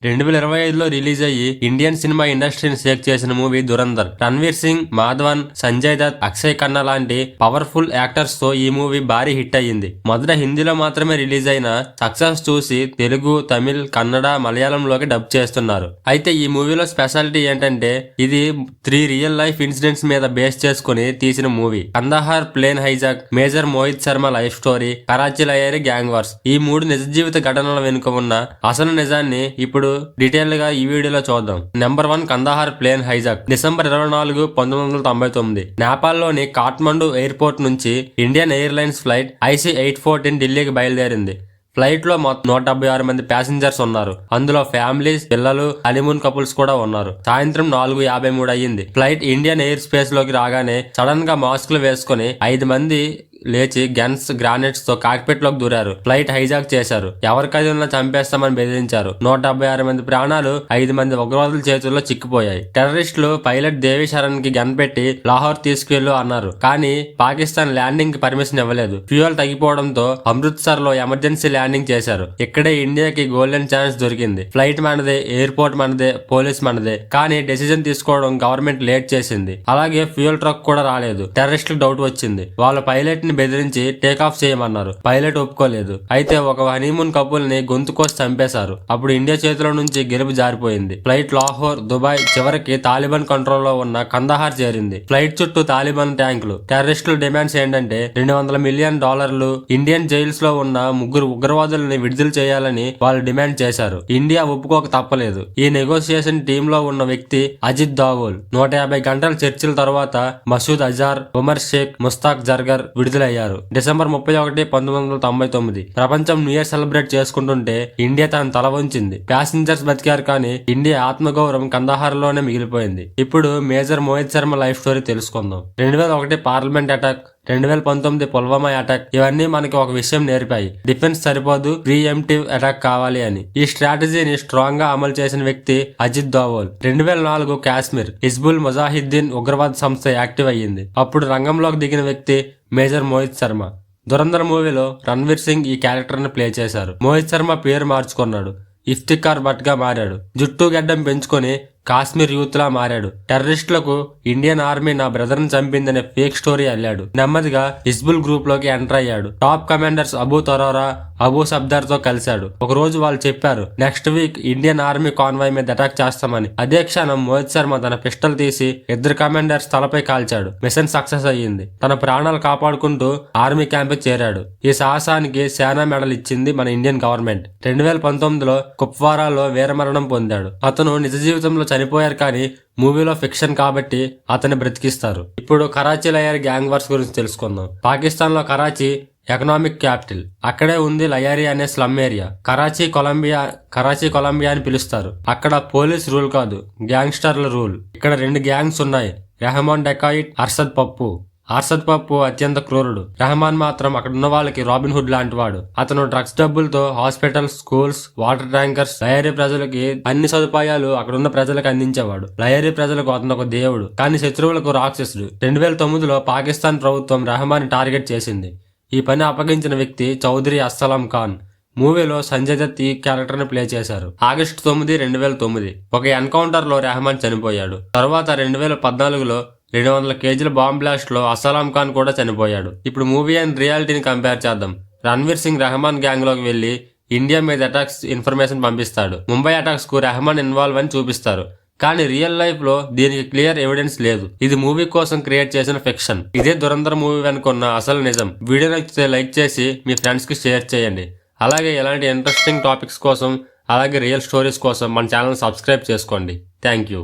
2025లో release అయ్యి Indian cinema ఇండస్ట్రీని షేక్ చేసిన మూవీ దురంధర్. రణ్వీర్ సింగ్, మాధవన్, సంజయ్ దత్, అక్షయ్ ఖన్నా లాంటి పవర్ఫుల్ యాక్టర్స్ తో ఈ మూవీ భారీ హిట్ అయ్యింది. మొదట హిందీలో మాత్రమే రిలీజ్ అయిన సక్సెస్ చూసి తెలుగు, తమిళ్, కన్నడ, మలయాళంలోకి డబ్ చేస్తున్నారు. అయితే ఈ మూవీలో స్పెషాలిటీ ఏంటంటే ఇది 3 రియల్ లైఫ్ ఇన్సిడెంట్స్ మీద బేస్ చేసుకుని తీసిన movie. Kandahar plane hijack, major Mohit Sharma life story, Karachi Lyari gang wars, ఈ 3 నిజ జీవిత ఘటనల వెనుక ఉన్న అసలు నిజాన్ని ఇప్పుడు డీటెయిల్ గా ఈ వీడియోలో చూద్దాం. Number 1, Kandahar plane hijack. December 24, 1999 నేపాల్లోని కాఠ్మండు ఎయిర్పోర్ట్ నుంచి ఇండియన్ ఎయిర్లైన్స్ ఫ్లైట్ IC-814 ఢిల్లీకి బయలుదేరింది. ఫ్లైట్ లో మొత్తం 176 మంది ప్యాసింజర్స్ ఉన్నారు. అందులో ఫ్యామిలీస్, పిల్లలు, హనీమూన్ కపుల్స్ కూడా ఉన్నారు. సాయంత్రం 4:53 అయ్యింది. ఫ్లైట్ ఇండియన్ ఎయిర్ స్పేస్ లోకి రాగానే సడన్ గా మాస్కులు వేసుకుని 5 మంది లేచి గన్స్, గ్రానైట్స్ తో కాక్పిట్ లోకి దూరారు. ఫ్లైట్ హైజాక్ చేశారు. ఎవరికది ఉన్నా చంపేస్తామని బెదిరించారు. 176 మంది ప్రాణాలు 5 మంది ఉగ్రవాదుల చేతుల్లో చిక్కిపోయాయి. టెర్రరిస్టులు పైలట్ దేవి శరణ్ కి గన్ పెట్టి లాహోర్ తీసుకెళ్లు అన్నారు. కానీ పాకిస్తాన్ ల్యాండింగ్ కి పర్మిషన్ ఇవ్వలేదు. ఫ్యూయల్ తగ్గిపోవడంతో అమృత్సర్ లో ఎమర్జెన్సీ ల్యాండింగ్ చేశారు. ఇక్కడే ఇండియాకి గోల్డెన్ ఛాన్స్ దొరికింది. ఫ్లైట్ మనదే, ఎయిర్పోర్ట్ మనదే, పోలీస్ మనదే. కానీ డెసిజన్ తీసుకోవడం గవర్నమెంట్ లేట్ చేసింది. అలాగే ఫ్యూయల్ ట్రక్ కూడా రాలేదు. టెర్రరిస్టులకు డౌట్ వచ్చింది. వాళ్ళ పైలట్ బెదిరించి టేక్ ఆఫ్ చేయమన్నారు. పైలట్ ఒప్పుకోలేదు. అయితే ఒక హనీమూన్ కపుల్ ని గొంతు కోసి చంపేశారు. అప్పుడు ఇండియా చేతిలో నుంచి గెలుపు జారిపోయింది. ఫ్లైట్ లాహోర్, దుబాయ్, చివరికి తాలిబాన్ కంట్రోల్లో ఉన్న కందహార్ చేరింది. ఫ్లైట్ చుట్టూ తాలిబాన్ ట్యాంకులు. టెర్రరిస్టుల డిమాండ్స్ ఏంటంటే $200 మిలియన్, ఇండియన్ జైల్స్ లో ఉన్న 3 ఉగ్రవాదులని విడుదల చేయాలని వాళ్ళు డిమాండ్ చేశారు. ఇండియా ఒప్పుకోక తప్పలేదు. ఈ నెగోసియేషన్ టీమ్ లో ఉన్న వ్యక్తి అజిత్ దావోల్. 150 గంటల చర్చల తర్వాత మసూద్ అజార్, ఉమర్ షేక్, ముస్తాక్ జర్గర్ విడుదలయ్యారు. డిసెంబర్ 31, 1999 ప్రపంచం న్యూ ఇయర్ సెలబ్రేట్ చేసుకుంటుంటే ఇండియా తన తల వంచింది. ప్యాసింజర్స్ బతికారు కానీ ఇండియా ఆత్మగౌరవం కందహార్ లోనే మిగిలిపోయింది. ఇప్పుడు major Mohit Sharma life story తెలుసుకుందాం. 2001 పార్లమెంట్ అటాక్, 2019 పుల్వామా అటాక్, ఇవన్నీ మనకి ఒక విషయం నేర్పాయి. డిఫెన్స్ సరిపోదు, ప్రీఎంప్టివ్ అటాక్ కావాలి అని. ఈ స్ట్రాటజీని స్ట్రాంగ్ గా అమలు చేసిన వ్యక్తి అజిత్ దోవల్. 2004 కాశ్మీర్, హిజ్బుల్ ముజాహిద్దీన్ ఉగ్రవాద సంస్థ యాక్టివ్ అయ్యింది. అప్పుడు రంగంలోకి దిగిన వ్యక్తి మేజర్ మోహిత్ శర్మ. దురంధర్ మూవీలో రణ్వీర్ సింగ్ ఈ క్యారెక్టర్ ని ప్లే చేశారు. మోహిత్ శర్మ పేరు మార్చుకున్నాడు. ఇఫ్తికార్ భట్ గా మారాడు. జుట్టు గడ్డం పెంచుకొని కాశ్మీర్ యూత్ లా మారాడు. టెర్రరిస్టులకు ఇండియన్ ఆర్మీ నా బ్రదర్ ని చంపిందనే ఫేక్ స్టోరీ అల్లాడు. నెమ్మదిగా హిజ్బుల్ గ్రూప్ లోకి ఎంటర్ అయ్యాడు. టాప్ కమాండర్స్ అబూ తరోరా, అబూ సబ్దార్ తో కలిశాడు. ఒక రోజు వాళ్ళు చెప్పారు next week Indian army convoy మీద అటాక్ చేస్తామని. అదే క్షణం మోహిత్ శర్మ తన పిస్టల్ తీసి 2 కమాండర్స్ తలపై కాల్చాడు. మిషన్ సక్సెస్ అయ్యింది. తన ప్రాణాలు కాపాడుకుంటూ ఆర్మీ క్యాంప్ చేరాడు. ఈ సాహసానికి సేనా మెడల్ ఇచ్చింది మన ఇండియన్ గవర్నమెంట్. 2019లో కుప్వారాలో వీరమరణం పొందాడు. అతను నిజ జీవితంలో చనిపోయారు కానీ మూవీలో ఫిక్షన్ కాబట్టి అతన్ని బ్రతికిస్తారు. ఇప్పుడు కరాచీ లయరీ గ్యాంగ్ వార్స్ గురించి తెలుసుకుందాం. పాకిస్తాన్ లో కరాచీ ఎకనామిక్ క్యాపిటల్. అక్కడే ఉంది లయరీ అనే స్లమ్ ఏరియా. కరాచీ కొలంబియా అని పిలుస్తారు. అక్కడ పోలీస్ రూల్ కాదు, గ్యాంగ్స్టర్ల రూల్. ఇక్కడ 2 గ్యాంగ్స్ ఉన్నాయి, రెహమాన్ డెకాయిట్, అర్షద్ పప్పు అత్యంత క్రూరుడు. రెహమాన్ మాత్రం అక్కడ ఉన్న వాళ్ళకి రాబిన్ హుడ్ లాంటి వాడు. అతను డ్రగ్స్ డబ్బులతో hospitals, schools, water tankers, Lyari ప్రజలకి అన్ని సదుపాయాలు అక్కడున్న ప్రజలకు అందించేవాడు. లయరీ ప్రజలకు అతను ఒక దేవుడు, కానీ శత్రువులకు రాక్షసుడు. 2009లో పాకిస్తాన్ ప్రభుత్వం రెహమాన్ టార్గెట్ చేసింది. ఈ పని అప్పగించిన వ్యక్తి చౌదరి అస్సలాం ఖాన్. మూవీలో సంజయ్ దత్ ఈ క్యారెక్టర్ ని ప్లే చేశారు. ఆగస్టు 9, 2009 ఒక ఎన్కౌంటర్ లో రెహమాన్ చనిపోయాడు. తర్వాత 2014లో 200 కేజీల బాంబ్ బ్లాస్ట్ లో అస్సలాం ఖాన్ కూడా చనిపోయాడు. ఇప్పుడు మూవీ అండ్ రియాలిటీని కంపేర్ చేద్దాం. రణ్వీర్ సింగ్ రెహమాన్ గ్యాంగ్ లోకి వెళ్లి ఇండియా మీద అటాక్స్ ఇన్ఫర్మేషన్ పంపిస్తాడు. ముంబై అటాక్స్ కు రెహమాన్ ఇన్వాల్వ్ అని చూపిస్తారు. కానీ రియల్ లైఫ్ లో దీనికి క్లియర్ ఎవిడెన్స్ లేదు. ఇది మూవీ కోసం క్రియేట్ చేసిన ఫిక్షన్. ఇదే దురంధర్ మూవీ వెనుకున్న అసలు నిజం. వీడియో నచ్చితే లైక్ చేసి మీ ఫ్రెండ్స్ కి షేర్ చేయండి. అలాగే ఇలాంటి ఇంట్రెస్టింగ్ టాపిక్స్ కోసం, అలాగే రియల్ స్టోరీస్ కోసం మన ఛానల్ సబ్స్క్రైబ్ చేసుకోండి. Thank you.